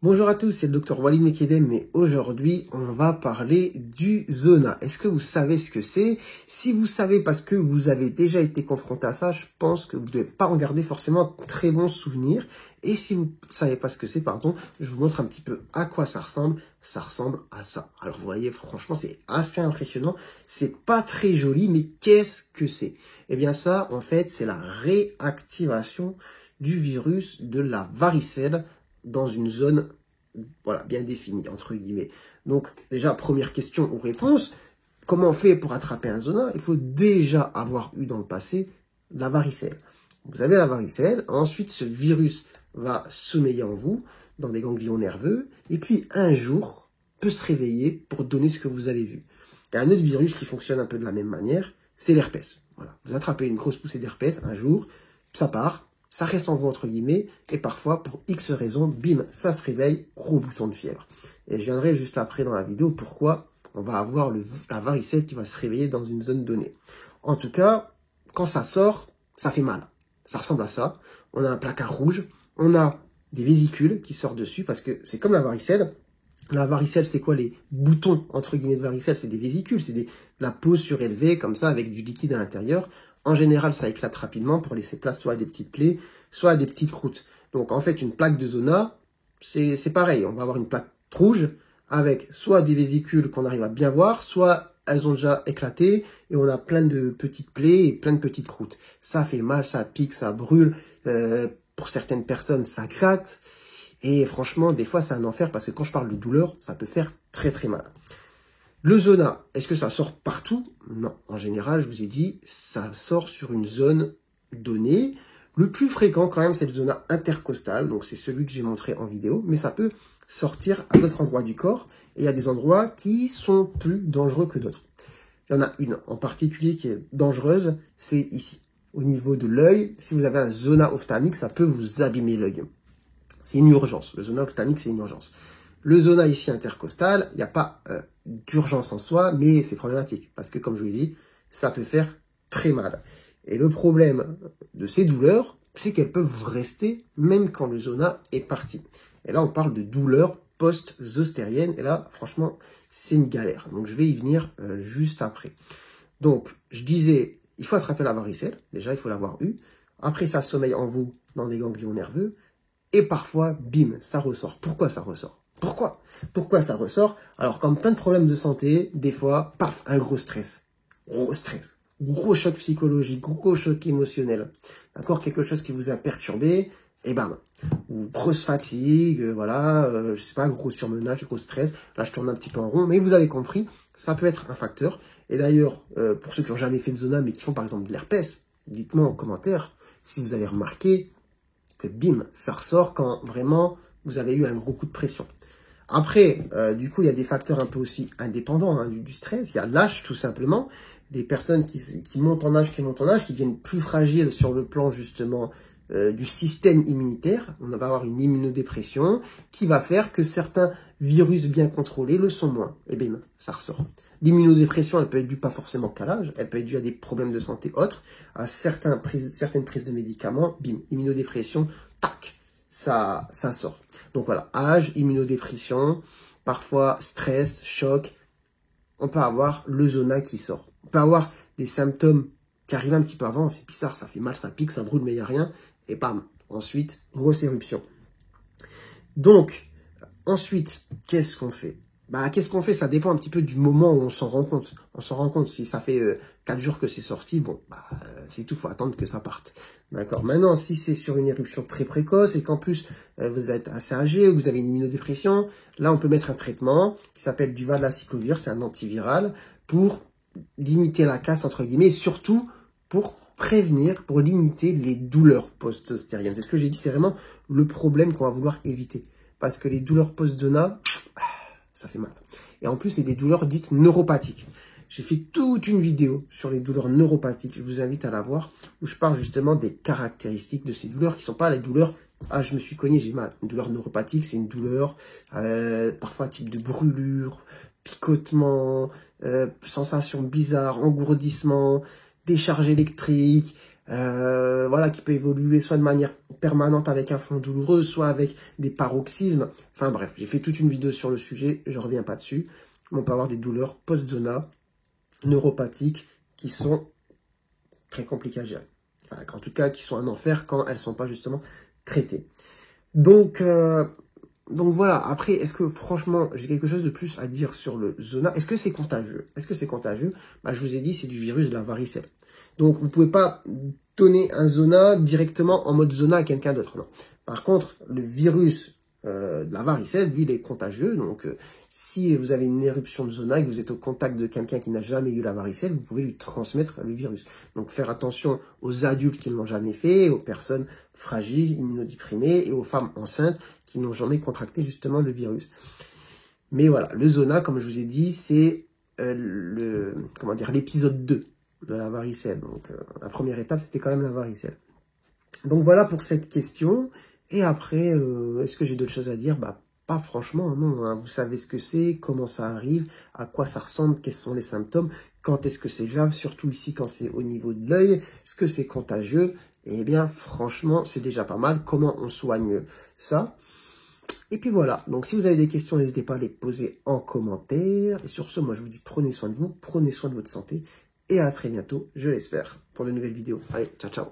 Bonjour à tous, c'est le Dr Walid Mekedem, mais aujourd'hui, on va parler du zona. Est-ce que vous savez ce que c'est? Si vous savez parce que vous avez déjà été confronté à ça, je pense que vous ne devez pas en garder forcément un très bon souvenir. Et si vous ne savez pas ce que c'est, pardon, je vous montre un petit peu à quoi ça ressemble. Ça ressemble à ça. Alors vous voyez, franchement, c'est assez impressionnant. C'est pas très joli, mais qu'est-ce que c'est? Eh bien ça, en fait, c'est la réactivation du virus de la varicelle dans une zone, voilà, bien définie, entre guillemets. Donc, déjà, première question ou réponse, comment on fait pour attraper un zona? Il faut déjà avoir eu dans le passé la varicelle. Vous avez la varicelle, ensuite ce virus va sommeiller en vous, dans des ganglions nerveux, et puis un jour, peut se réveiller pour donner ce que vous avez vu. Il y a un autre virus qui fonctionne un peu de la même manière, c'est l'herpès. Voilà. Vous attrapez une grosse poussée d'herpès, un jour, ça part, ça reste en vous entre guillemets, et parfois, pour X raisons, bim, ça se réveille, gros bouton de fièvre. Et je viendrai juste après dans la vidéo pourquoi on va avoir la varicelle qui va se réveiller dans une zone donnée. En tout cas, quand ça sort, ça fait mal. Ça ressemble à ça. On a un placard rouge, on a des vésicules qui sortent dessus, parce que c'est comme la varicelle. La varicelle, c'est quoi les boutons, entre guillemets, de varicelle? C'est des vésicules, c'est la peau surélevée, comme ça, avec du liquide à l'intérieur. En général, ça éclate rapidement pour laisser place soit à des petites plaies, soit à des petites croûtes. Donc, en fait, une plaque de zona, c'est pareil. On va avoir une plaque rouge avec soit des vésicules qu'on arrive à bien voir, soit elles ont déjà éclaté et on a plein de petites plaies et plein de petites croûtes. Ça fait mal, ça pique, ça brûle. Pour certaines personnes, ça gratte. Et franchement, des fois, c'est un enfer parce que quand je parle de douleur, ça peut faire très très mal. Le zona, est-ce que ça sort partout? Non. En général, je vous ai dit, ça sort sur une zone donnée. Le plus fréquent quand même, c'est le zona intercostal. Donc, c'est celui que j'ai montré en vidéo. Mais ça peut sortir à d'autres endroits du corps. Et il y a des endroits qui sont plus dangereux que d'autres. Il y en a une en particulier qui est dangereuse, c'est ici. Au niveau de l'œil, si vous avez un zona ophtalmique, ça peut vous abîmer l'œil. C'est une urgence. Le zona ophtalmique, c'est une urgence. Le zona ici intercostal, il n'y a pas d'urgence en soi, mais c'est problématique. Parce que, comme je vous l'ai dit, ça peut faire très mal. Et le problème de ces douleurs, c'est qu'elles peuvent rester même quand le zona est parti. Et là, on parle de douleurs post-zostériennes. Et là, franchement, c'est une galère. Donc, je vais y venir juste après. Donc, je disais, il faut attraper la varicelle. Déjà, il faut l'avoir eu. Après, ça sommeille en vous dans des ganglions nerveux. Et parfois, bim, ça ressort. Pourquoi ça ressort? Pourquoi ça ressort? Alors, comme plein de problèmes de santé, des fois, paf, un gros stress. Gros choc psychologique, gros choc émotionnel. D'accord? Quelque chose qui vous a perturbé, et bam. Ou grosse fatigue, voilà, je sais pas, gros surmenage, gros stress. Là, je tourne un petit peu en rond, mais vous avez compris, ça peut être un facteur. Et d'ailleurs, pour ceux qui n'ont jamais fait de zona, mais qui font par exemple de l'herpès, dites-moi en commentaire si vous avez remarqué que bim, ça ressort quand vraiment vous avez eu un gros coup de pression. Après, du coup, il y a des facteurs un peu aussi indépendants hein, du stress. Il y a l'âge, tout simplement. Des personnes qui montent en âge, qui deviennent plus fragiles sur le plan, justement, du système immunitaire. On va avoir une immunodépression qui va faire que certains virus bien contrôlés le sont moins. Et bim, ça ressort. L'immunodépression, elle peut être due pas forcément qu'à l'âge, elle peut être due à des problèmes de santé autres, à certaines prises de médicaments, bim, immunodépression, tac, ça sort. Donc voilà, âge, immunodépression, parfois stress, choc, on peut avoir le zona qui sort. On peut avoir des symptômes qui arrivent un petit peu avant, c'est bizarre, ça fait mal, ça pique, ça brûle, mais il n'y a rien, et bam, ensuite, grosse éruption. Donc, ensuite, qu'est-ce qu'on fait? Qu'est-ce qu'on fait? Ça dépend un petit peu du moment où on s'en rend compte. On s'en rend compte, si ça fait 4 jours que c'est sorti, bon, c'est tout, faut attendre que ça parte. D'accord. Maintenant, si c'est sur une éruption très précoce et qu'en plus, vous êtes assez âgé ou que vous avez une immunodépression, là, on peut mettre un traitement qui s'appelle du Valacyclovir, c'est un antiviral, pour limiter la casse, entre guillemets, et surtout pour prévenir, pour limiter les douleurs post-zostériennes. C'est ce que j'ai dit, c'est vraiment le problème qu'on va vouloir éviter. Parce que les douleurs post-zona, ça fait mal. Et en plus, c'est des douleurs dites neuropathiques. J'ai fait toute une vidéo sur les douleurs neuropathiques. Je vous invite à la voir, où je parle justement des caractéristiques de ces douleurs qui ne sont pas les douleurs « Ah, je me suis cogné, j'ai mal ». Une douleur neuropathique, c'est une douleur parfois type de brûlure, picotement, sensation bizarre, engourdissement, décharge électrique, voilà, qui peut évoluer soit de manière permanente avec un fond douloureux, soit avec des paroxysmes. Enfin bref, j'ai fait toute une vidéo sur le sujet, je reviens pas dessus. On peut avoir des douleurs post-zona, neuropathiques, qui sont très compliquées à gérer. Enfin, en tout cas, qui sont un enfer quand elles sont pas justement traitées. Donc voilà, après, est-ce que franchement, j'ai quelque chose de plus à dire sur le zona? Est-ce que c'est contagieux? Est-ce que c'est contagieux? Bah, je vous ai dit, c'est du virus de la varicelle. Donc, vous pouvez pas donner un zona directement en mode zona à quelqu'un d'autre, non. Par contre, le virus de la varicelle, lui, il est contagieux. Donc, si vous avez une éruption de zona et que vous êtes au contact de quelqu'un qui n'a jamais eu la varicelle, vous pouvez lui transmettre le virus. Donc, faire attention aux adultes qui ne l'ont jamais fait, aux personnes fragiles, immunodéprimées et aux femmes enceintes qui n'ont jamais contracté justement le virus. Mais voilà, le zona, comme je vous ai dit, c'est l'épisode 2 de la varicelle. Donc, la première étape, c'était quand même la varicelle. Donc, voilà pour cette question. Et après, est-ce que j'ai d'autres choses à dire? Bah, pas franchement, non. Hein. Vous savez ce que c'est, comment ça arrive, à quoi ça ressemble, quels sont les symptômes, quand est-ce que c'est grave, surtout ici quand c'est au niveau de l'œil, est-ce que c'est contagieux? Eh bien, franchement, c'est déjà pas mal. Comment on soigne ça? Et puis voilà, donc si vous avez des questions, n'hésitez pas à les poser en commentaire. Et sur ce, moi je vous dis prenez soin de vous, prenez soin de votre santé. Et à très bientôt, je l'espère, pour de nouvelles vidéos. Allez, ciao ciao.